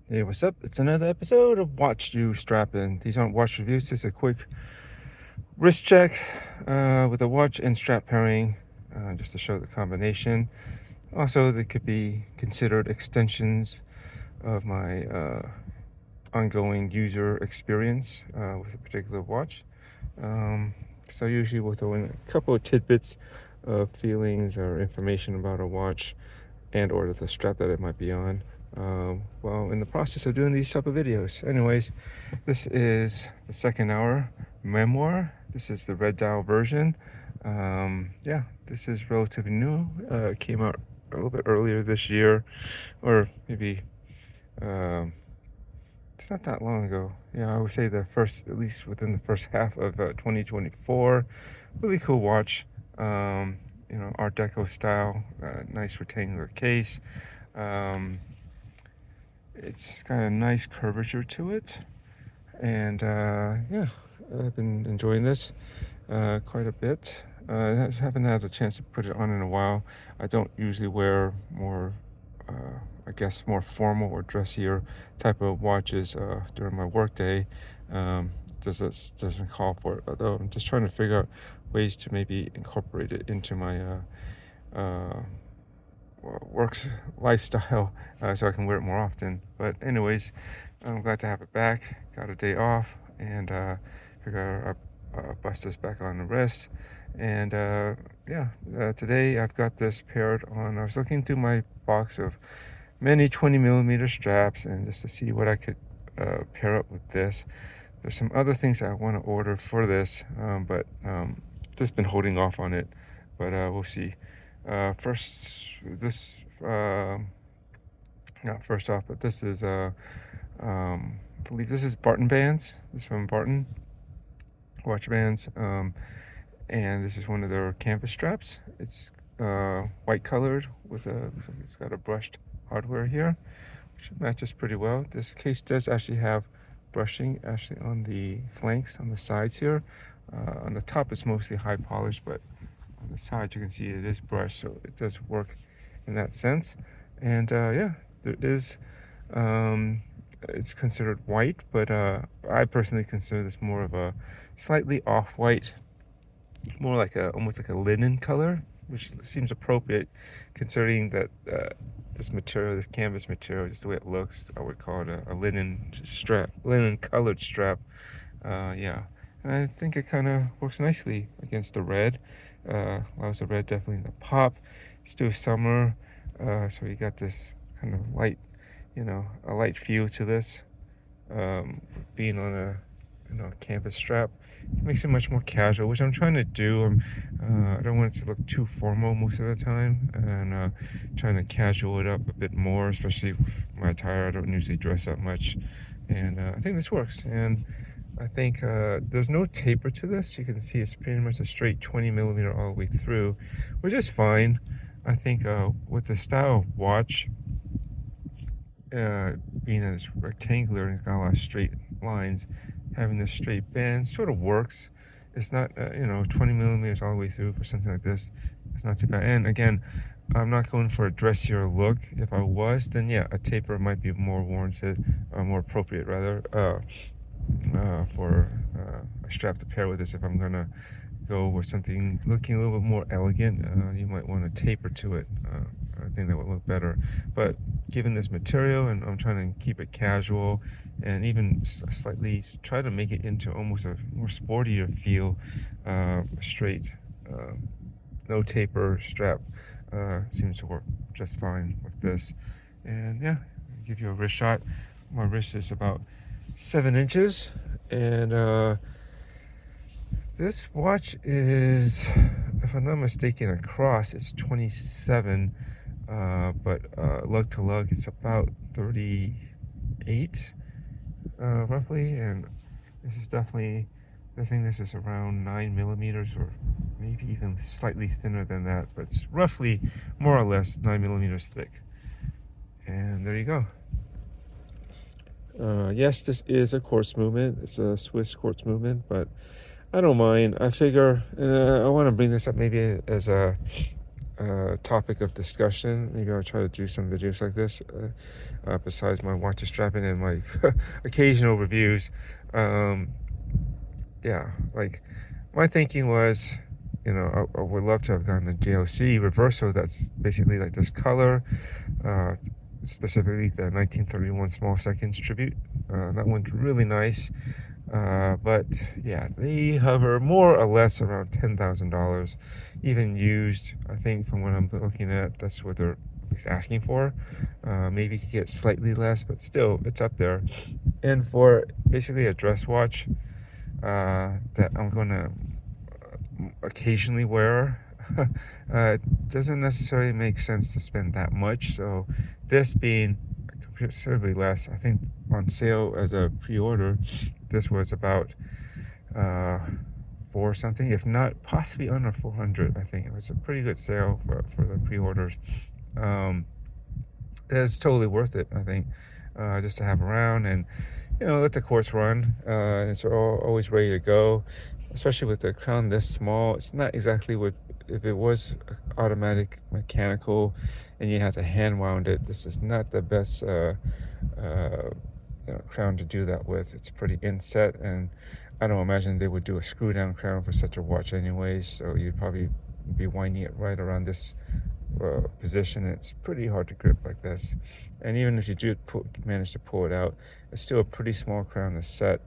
Hey, what's up? It's another episode of Watch You Strappin. These aren't watch reviews, just a quick wrist check with a watch and strap pairing, just to show the combination. Also, they could be considered extensions of my ongoing user experience with a particular watch. So I usually will throw in a couple of tidbits of feelings or information about a watch and or the strap that it might be on. Well, in the process of doing these type of videos. Anyways, this is the second hour Memoir. This is the red dial version. Yeah, this is relatively new. It came out a little bit earlier this year, or maybe it's not that long ago. Yeah, I would say at least within the first half of 2024. Really cool watch. Art Deco style, nice rectangular case. It's got a nice curvature to it, and yeah, I've been enjoying this quite a bit. I haven't had a chance to put it on in a while. I don't usually wear more, I guess, more formal or dressier type of watches during my workday. Doesn't call for it, although I'm just trying to figure out ways to maybe incorporate it into my works lifestyle, so I can wear it more often. But anyways, I'm glad to have it back. Got a day off, and figure I'll bust this back on the wrist. And yeah, today I've got this paired on. I was looking through my box of many 20mm straps, and just to see what I could pair up with this. There's some other things that I want to order for this, but just been holding off on it. But we'll see. First, this not first off, but this is I believe this is Barton bands. This is from Barton watch bands, and this is one of their canvas straps. It's white colored with looks like it's got a brushed hardware here, which matches pretty well. This case does actually have brushing actually on the flanks, on the sides here. On the top it's mostly high polish, but on the side you can see it is brushed, so it does work in that sense. And yeah, there is it's considered white, but I personally consider this more of a slightly off-white, more like almost like a linen color, which seems appropriate considering that this material, this canvas material, just the way it looks, I would call it a linen strap, linen colored strap. Yeah, and I think it kind of works nicely against the red. Allows the red definitely to pop. It's still summer, so you got this kind of light, a light feel to this. Being on a canvas strap, it makes it much more casual, which I'm trying to do. I don't want it to look too formal most of the time, and trying to casual it up a bit more, especially with my attire. I don't usually dress up much, and I think this works. And I think there's no taper to this. You can see it's pretty much a straight 20mm all the way through, which is fine. I think with the style of watch, being that it's rectangular and it's got a lot of straight lines, having this straight band sort of works. It's not 20mm all the way through for something like this. It's not too bad. And again, I'm not going for a dressier look. If I was, then yeah, a taper might be more warranted, more appropriate rather, for a strap to pair with this. If I'm gonna go with something looking a little bit more elegant, you might want to taper to it. I think that would look better. But given this material, and I'm trying to keep it casual and even slightly try to make it into almost a more sportier feel, straight, no taper strap seems to work just fine with this. And yeah, give you a wrist shot. My wrist is about 7 inches, and this watch is, if I'm not mistaken, across it's 27, but lug to lug it's about 38, roughly. And this is definitely, I think this is around 9mm, or maybe even slightly thinner than that, but it's roughly more or less 9mm thick. And there you go. Yes, this is a quartz movement. It's a Swiss quartz movement, but I don't mind. I figure, I want to bring this up maybe as a topic of discussion. Maybe I'll try to do some videos like this, besides my watch strapping and my occasional reviews. Yeah, like my thinking was, I would love to have gotten a JLC reversal that's basically like this color, specifically the 1931 small seconds tribute. That one's really nice. But yeah, they hover more or less around $10,000, even used. I think from what I'm looking at, that's what they're at least asking for. Maybe you could get slightly less, but still, it's up there. And for basically a dress watch that I'm going to occasionally wear, it doesn't necessarily make sense to spend that much. So this being considerably less, I think on sale as a pre-order, this was about four something, if not possibly under 400. I think it was a pretty good sale for the pre-orders. It's totally worth it, I think, just to have around and let the quartz run. It's always ready to go, especially with the crown this small. It's not exactly what if it was automatic mechanical and you had to hand wound it. This is not the best crown to do that with. It's pretty inset, and I don't imagine they would do a screw down crown for such a watch anyways, so you'd probably be winding it right around this position. It's pretty hard to grip like this, and even if you do manage to pull it out, it's still a pretty small crown to set.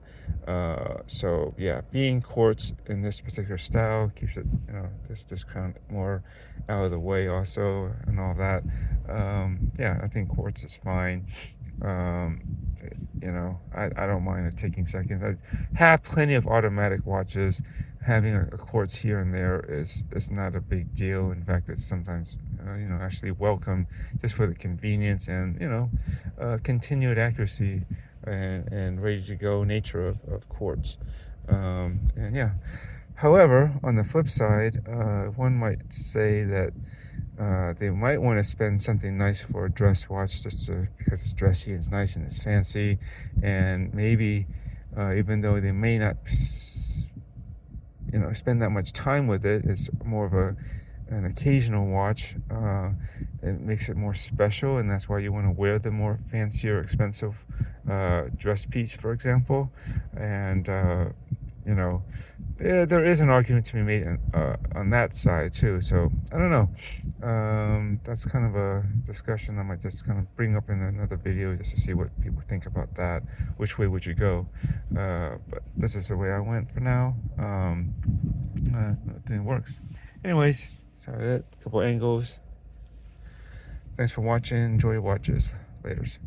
So yeah, being quartz in this particular style keeps it, this crown more out of the way also, and all that. Yeah, I think quartz is fine. I don't mind it taking seconds. I have plenty of automatic watches. Having a quartz here and there is not a big deal. In fact, it's sometimes actually welcome, just for the convenience and continued accuracy and ready to go nature of quartz. And yeah, however, on the flip side, one might say that they might want to spend something nice for a dress watch, just because it's dressy, it's nice, and it's fancy. And maybe even though they may not spend that much time with it, it's more of an occasional watch. It makes it more special, and that's why you want to wear the more fancier, expensive dress piece, for example. And there is an argument to be made on that side too. So I don't know. That's kind of a discussion I might just kind of bring up in another video, just to see what people think about that. Which way would you go? But this is the way I went for now. It works. Anyways, so a couple angles. Thanks for watching. Enjoy your watches. Laters.